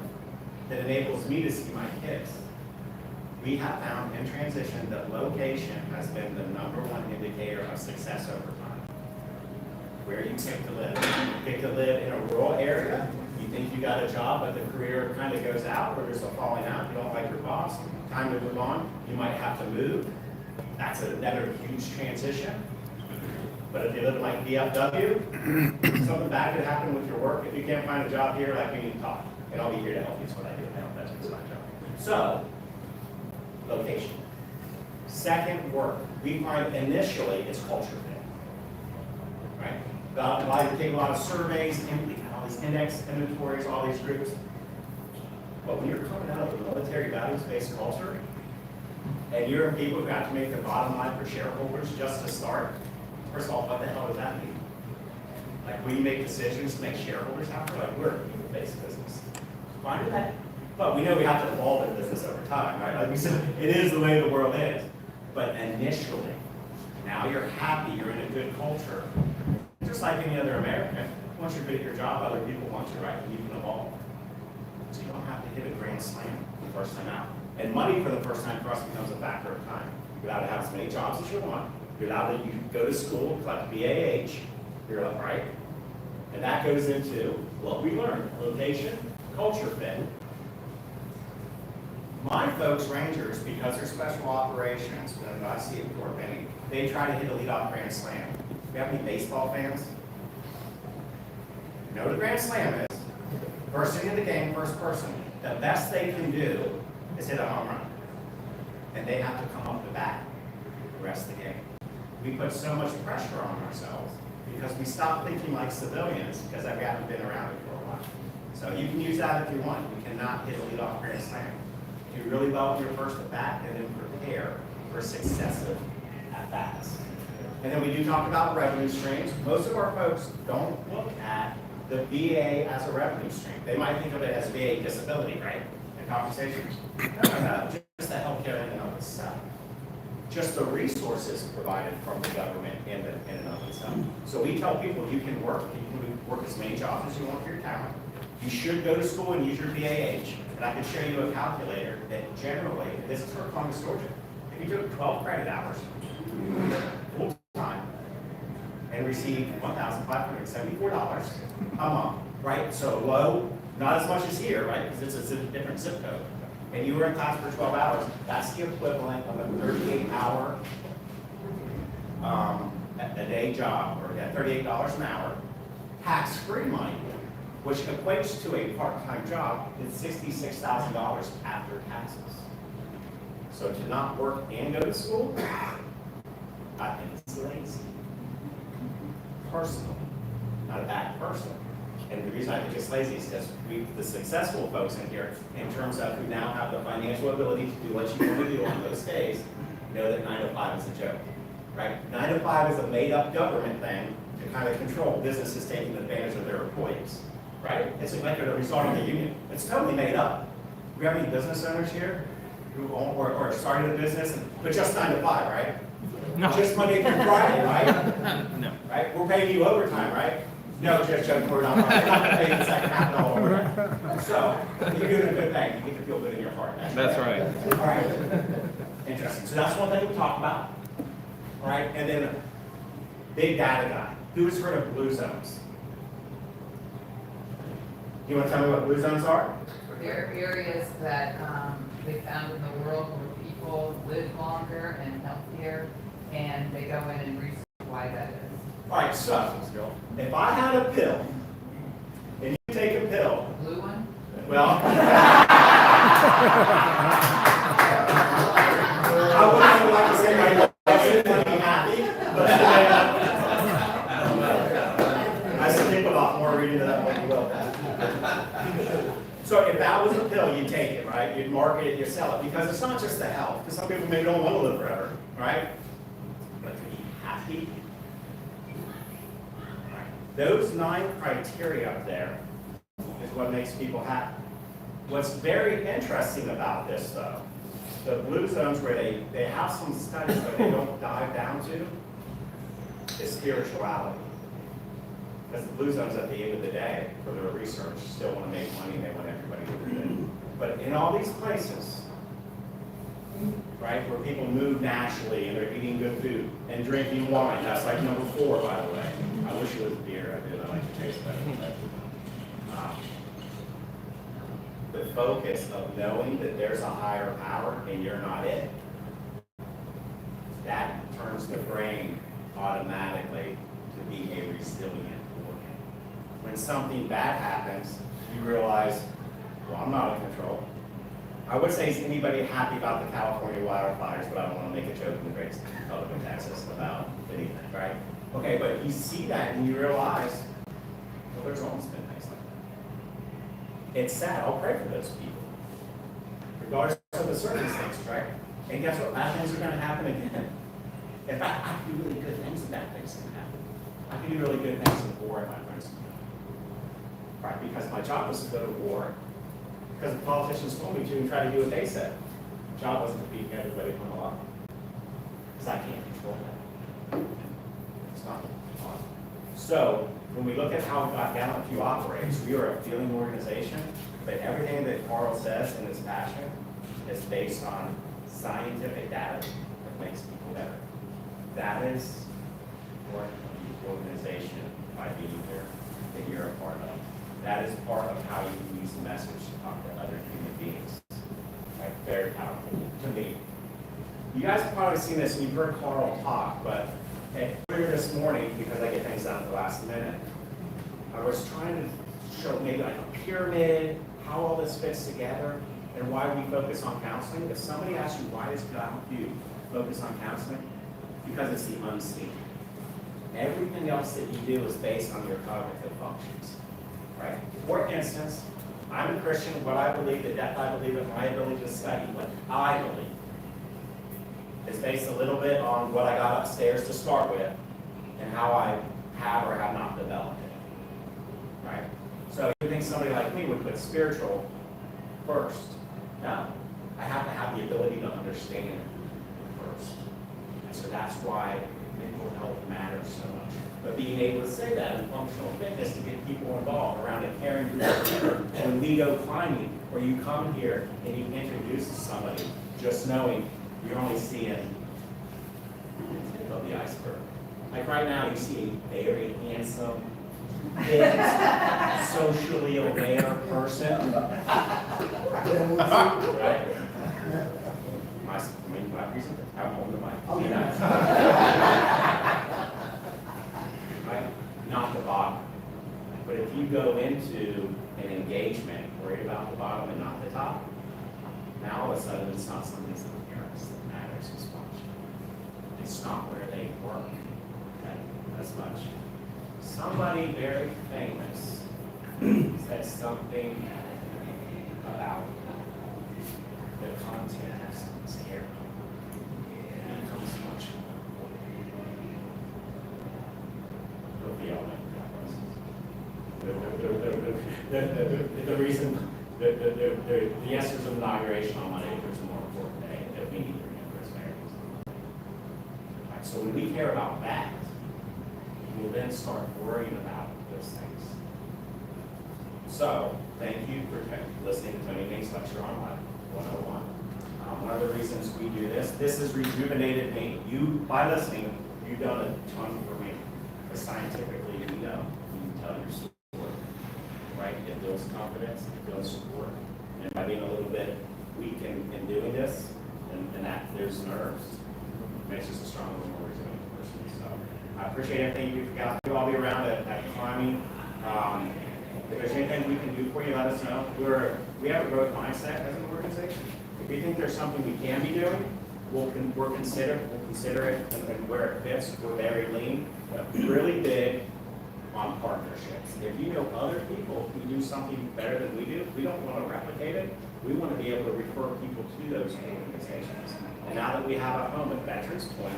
That enables me to see my kids. We have found in transition that location has been the #1 indicator of success over time. Where you pick to live. You pick to live in a rural area, you think you got a job, but the career kind of goes out, or there's a falling out, you don't like your boss, time to move on, you might have to move. That's another huge transition. But if you live in like DFW, something bad could happen with your work. If you can't find a job here, like we need to talk. And I'll be here to help you, is what I do. That's my job. So, location. Second, work. We find initially it's culture fit. Right? You take a lot of surveys, all these index inventories, all these groups. But when you're coming out of a military values-based culture, and you're people who have to make the bottom line for shareholders just to start, first of all, what the hell does that mean? Like we make decisions to make shareholders happy, like we're a people-based business. Fine with that. But we know we have to evolve in business over time, right? Like we said, it is the way the world is. But initially, now you're happy, you're in a good culture. Just like any other American, once you're good at your job, other people want you, right? And you can evolve. So you don't have to hit a grand slam the first time out. And money for the first time for us becomes a factor of time. You're allowed to have as many jobs as you want. You're allowed to go to school, collect BAH. You're up, right? And that goes into what we learned. Location, culture fit. My folks, Rangers, because they're special operations, and I see it in Fort Benning, they try to hit a leadoff grand slam. Do you have any baseball fans? You know what a grand slam is? First thing in the game, first person. The best they can do is hit a home run. And they have to come up the bat the rest of the game. We put so much pressure on ourselves because we stop thinking like civilians because we haven't been around it for a while. So you can use that if you want. You cannot hit a leadoff grand slam. Do really well with your first at bat and then prepare for successive at bats. And then we do talk about revenue streams. Most of our folks don't look at the VA as a revenue stream. They might think of it as VA disability, right? In conversations. No, just the healthcare in and of itself. just the resources provided from the government in and of itself. So we tell people you can work as many jobs as you want for your talent. You should go to school and use your BAH. And I can show you a calculator that generally, this is for Columbus, Georgia, if you took 12 credit hours full time and received $1,574 a month, right? So low, not as much as here, right? Because it's a different zip code. And you were in class for 12 hours, that's the equivalent of a 38-hour a day job, or $38 an hour, tax-free money, which equates to a part-time job is $66,000 after taxes. So to not work and go to school, I think it's lazy. Personally, not a bad person. And the reason I think it's lazy is because the successful folks in here, in terms of who now have the financial ability to do what you want to do on those days, know that 9 to 5 is a joke, right? 9 to 5 is a made-up government thing to kind of control businesses taking advantage of their employees, right? It's like a result of the union. It's totally made up. We have any business owners here who own or started a business, but just 9 to 5, right? No. Just Monday through Friday, right? No. Right? We're paying you overtime, right? No, just joking, we're not paying the second half of all overtime. So, you're doing a good thing, you get to feel good in your heart. That's right. All right. Interesting. So that's one thing we talk about. All right, and then big data guy. Who has heard of blue zones? You want to tell me what blue zones are? There are areas that they found in the world where people live longer and healthier, and they go in and research why that is. All right, so if I had a pill, and you take a pill, Blue one? well, I wouldn't like to say my life would be happy, but I sleep a lot more reading that one, you will. So if that was a pill, you'd take it, right? You'd market it, you'd sell it, because it's not just the health, because some people maybe don't want to live forever, right? But to be happy. Those 9 criteria up there is what makes people happy. What's very interesting about this, though, the blue zones where they have some studies but they don't dive down to, is spirituality. Because the blue zones at the end of the day, for their research, still want to make money and they want everybody to do it. But in all these places, right, where people move naturally and they're eating good food and drinking wine, that's like number 4, by the way. I wish it was beer, I did, I like the taste better. The focus of knowing that there's a higher power and you're not it, that turns the brain automatically to be a resilient organ. When something bad happens, you realize, well, I'm not in control. I would say, is anybody happy about the California wildfires, but I don't want to make a joke in the great public of Texas about anything, right? Okay, but you see that and you realize, well, there's almost been things like that. It's sad. I'll pray for those people, regardless of the circumstance, right? And guess what? Bad things are going to happen again. In fact, I can do really good things and bad things can happen. I can do really good things in war and my friends can die. Right? Because my job was to go to war. Because the politicians told me to and try to do what they said. My job wasn't to beat everybody from the law. Because I can't control that. It's not possible. So, when we look at how GallantFew operates, we are a feeling organization, but everything that Carl says in his passion is based on scientific data that makes people better. That is what the organization, by being here, that you're a part of. That is part of how you use the message to talk to other human beings. Right? Very powerful to me. You guys have probably seen this and you've heard Carl talk, but earlier this morning, because I get things done at the last minute, I was trying to show maybe like a pyramid, how all this fits together, and why we focus on counseling. If somebody asks you why does GallantFew focus on counseling, because it's the unseen. Everything else that you do is based on your cognitive functions. Right? For instance, I'm a Christian. What I believe, the depth I believe in, my ability to study, what I believe, is based a little bit on what I got upstairs to start with and how I have or have not developed it. Right? So you think somebody like me would put spiritual first? No. I have to have the ability to understand first. So that's why mental health matters so much. But being able to say that in functional fitness to get people involved around a caring group of people, when we go climbing, or you come here and you introduce somebody, just knowing you're only seeing the tip of the iceberg. Like right now, you see a very handsome, fit, socially aware person. Right? My reason, I'm on the mic. Right? Not the bottom. But if you go into an engagement worried about the bottom and not the top, now all of a sudden it's not something's appearance that matters as much. It's not where they work as much. Somebody very famous said something about the content of someone's hair. It becomes much more important. The reason, the essence of inauguration on Monday was a more important day that we need to remember as Americans. Right, so when we care about that, we'll then start worrying about those things. So, thank you for listening to Mayne's lecture on Life 101. One of the reasons we do this has rejuvenated me. You, by listening, you've done a ton for me. Because scientifically, you know, you can tell your story, right? It builds confidence, it builds support. And by being a little bit weak in doing this, and that there's nerves, it makes us a stronger, more resilient person. So I appreciate everything you got. I'll be around at climbing. If there's anything we can do for you, let us know. We have a growth mindset as an organization. If we think there's something we can be doing, we'll consider it and where it fits. We're very lean, but really big on partnerships. If you know other people who do something better than we do, we don't want to replicate it. We want to be able to refer people to those organizations. And now that we have a home at Veterans Point,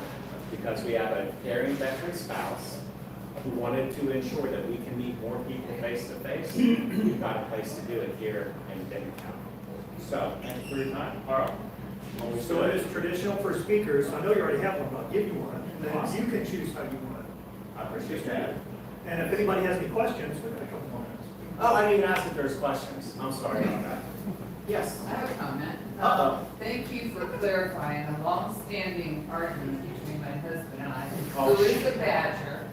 because we have a caring veteran spouse who wanted to ensure that we can meet more people face to face, we've got a place to do it here in Denton County. So, thank you for your time. Carl? So it is traditional for speakers, I know you already have one, but I'll give you one, and then you can choose how you want it. I appreciate that. And if anybody has any questions, we've got a couple more minutes. Oh, I didn't even ask if there's questions. I'm sorry about that. Yes? I have a comment. Uh-oh. Thank you for clarifying a long-standing argument between my husband and I, who is a Badger,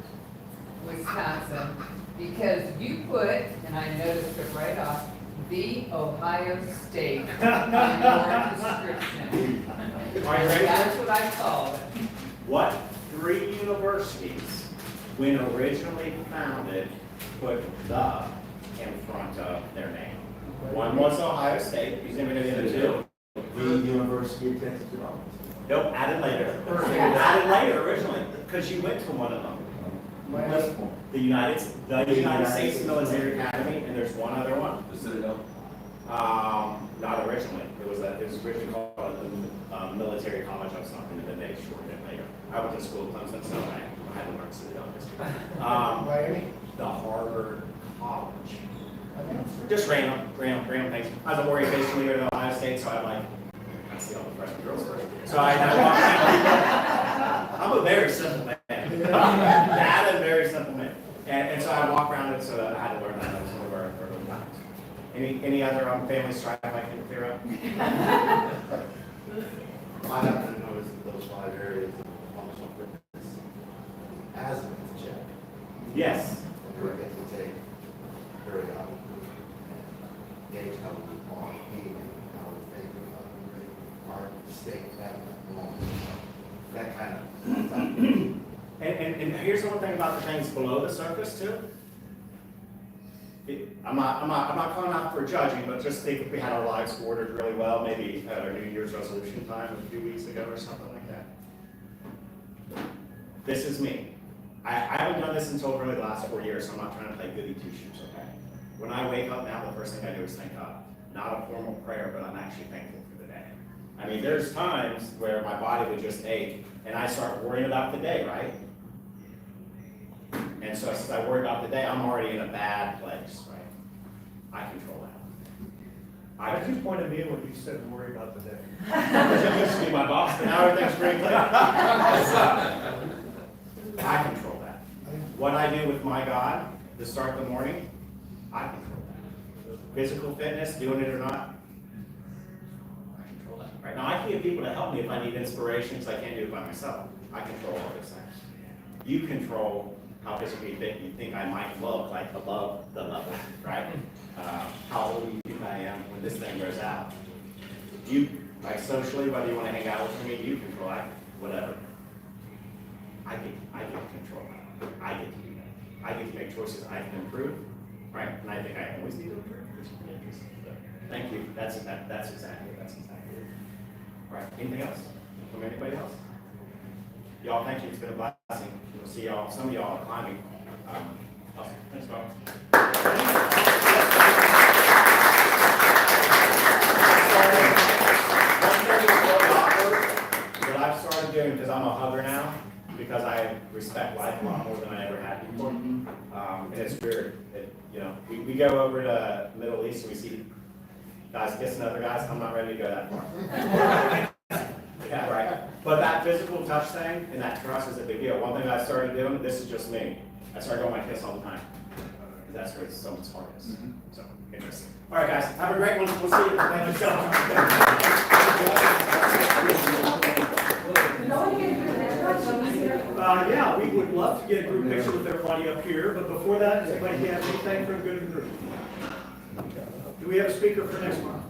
Wisconsin, because you put, and I noticed it right off, the Ohio State in your description. Are you ready? That's what I call it. What 3 universities, when originally founded, put the in front of their name? One was Ohio State, he's never going to get two. The University of Texas Development. Nope, added later. Added later originally, because you went to one of them. The United States Military Academy, and there's one other one. The Citadel? Not originally. It was originally called the Military College of something, and then they shortened it later. I went to school at Clemson, so I had to learn Citadel history. Miami? The Harvard College. Just random things. I was a orientation leader at Ohio State, so I see all the freshman girls first. So I walked around. I'm a very simple man. That is a very simple man. And so I walk around it, so I had to learn that. That was one of our early times. Any other family strife I can clear up? I happen to notice that those 5 areas of functional fitness, asthma is checked. Yes. Do I get to take periodic gauge how we want eating and how we think about our state, that kind of stuff. And here's the one thing about the things below the surface too. I'm not calling out for judging, but just think if we had our lives ordered really well, maybe at our New Year's resolution time a few weeks ago or something like that. This is me. I haven't done this until really the last 4 years, so I'm not trying to play goody two-shoes, okay? When I wake up now, the first thing I do is thank God. Not a formal prayer, but I'm actually thankful for the day. I mean, there's times where my body would just ache, and I start worrying about the day, right? And so since I worry about the day, I'm already in a bad place, right? I control that. Why did you point at me when you said worry about the day? You used to be my boss, but now everything's great. I control that. What I do with my God to start the morning, I control that. Physical fitness, doing it or not, I control that. Right now, I can get people to help me if I need inspiration, because I can't do it by myself. I control all those things. You control how physically fit you think I might look, like above the level, right? How old you think I am when this thing goes out. You, like socially, whether you want to hang out with me, you control that, whatever. I get to control that. I get to do that. I get to make choices I can improve, right? And I think I always need to improve. Thank you. That's exactly it. All right. Anything else from anybody else? Y'all, thank you. It's been a blessing. We'll see y'all. Some of y'all are climbing. Awesome. Thanks, Bob. What I've started doing, because I'm a hugger now, because I respect life a lot more than I ever had before. And it's weird. We go over to the Middle East and we see guys kissing other guys. I'm not ready to go that far. Yeah, right. But that physical touch thing and that trust is a big deal. One thing I started doing, this is just me. I started going my kiss all the time. That's where someone's heart is. So, interesting. All right, guys. Have a great one. We'll see you. Thank you so much. Yeah, we would love to get a group picture with everybody up here, but before that, does anybody have anything for the good of the group? Do we have a speaker for next month?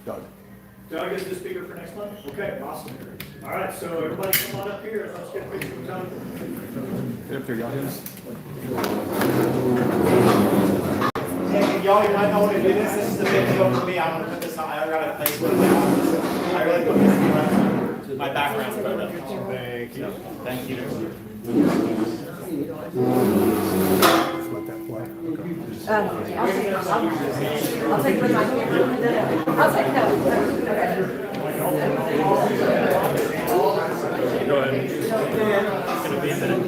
Doug. Doug is the speaker for next month? Okay, awesome. All right, so everybody come on up here. Let's get a picture with Doug. Get up there, y'all. Hey, y'all, you might not want to do this. This is a big deal for me. I want to put this on. I got a place with it. I really put this in my background photo. Thank you. Thank you. I'll take it with my camera. I'll take that. Go ahead. It's gonna be a minute.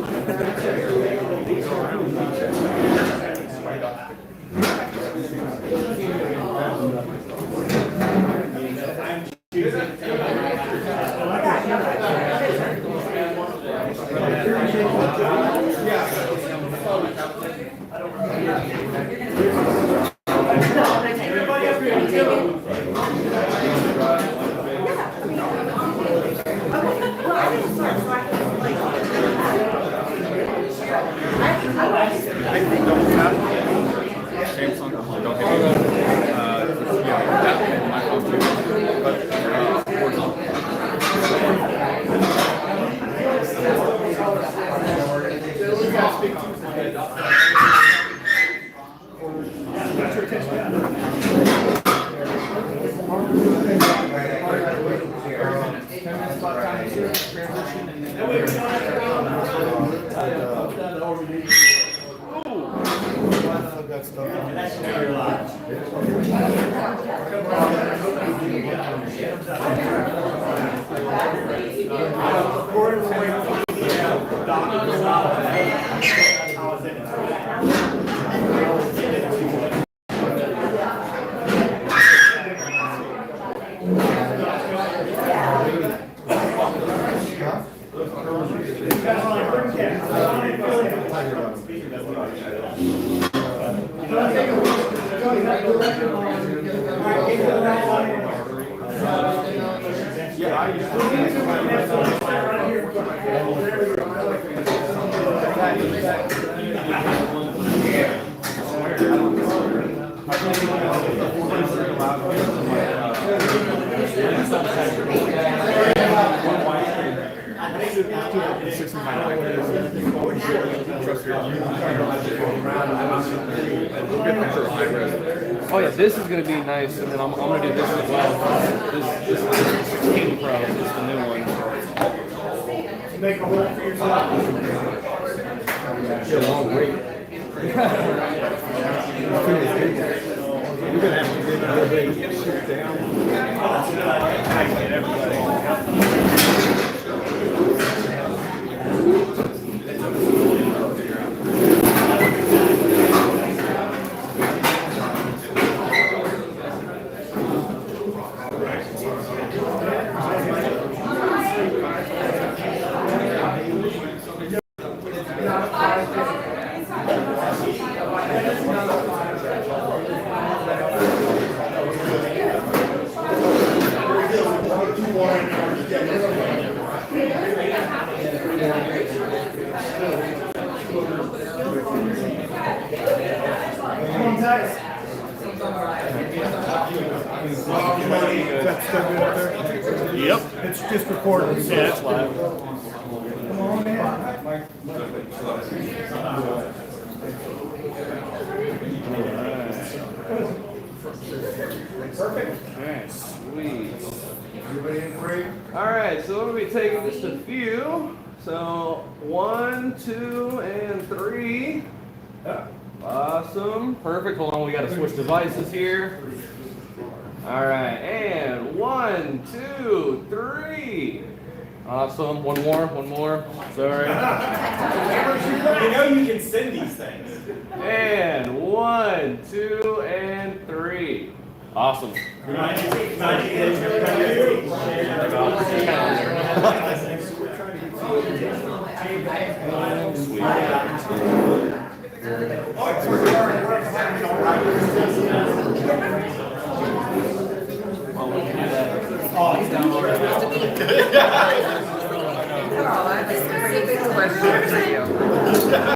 Oh yeah, this is gonna be nice, and then I'm gonna do this as well. This is King Pro, this is the new one. Make a hole for yourself. You're a long wait. You're gonna have to get everybody sit down. I get everybody. That's still good up there? Yep. It's just recording. Yeah, it's live. Come on Perfect. Alright, sweet. Everybody in frame? Alright, so we'll be taking just a few. So 1, 2, and 3. Awesome. Perfect. Hold on, we gotta switch devices here. Alright, and 1, 2, 3. Awesome. One more. Sorry. You know you can send these things. And 1, 2, and 3. Awesome. Oh, it's down already.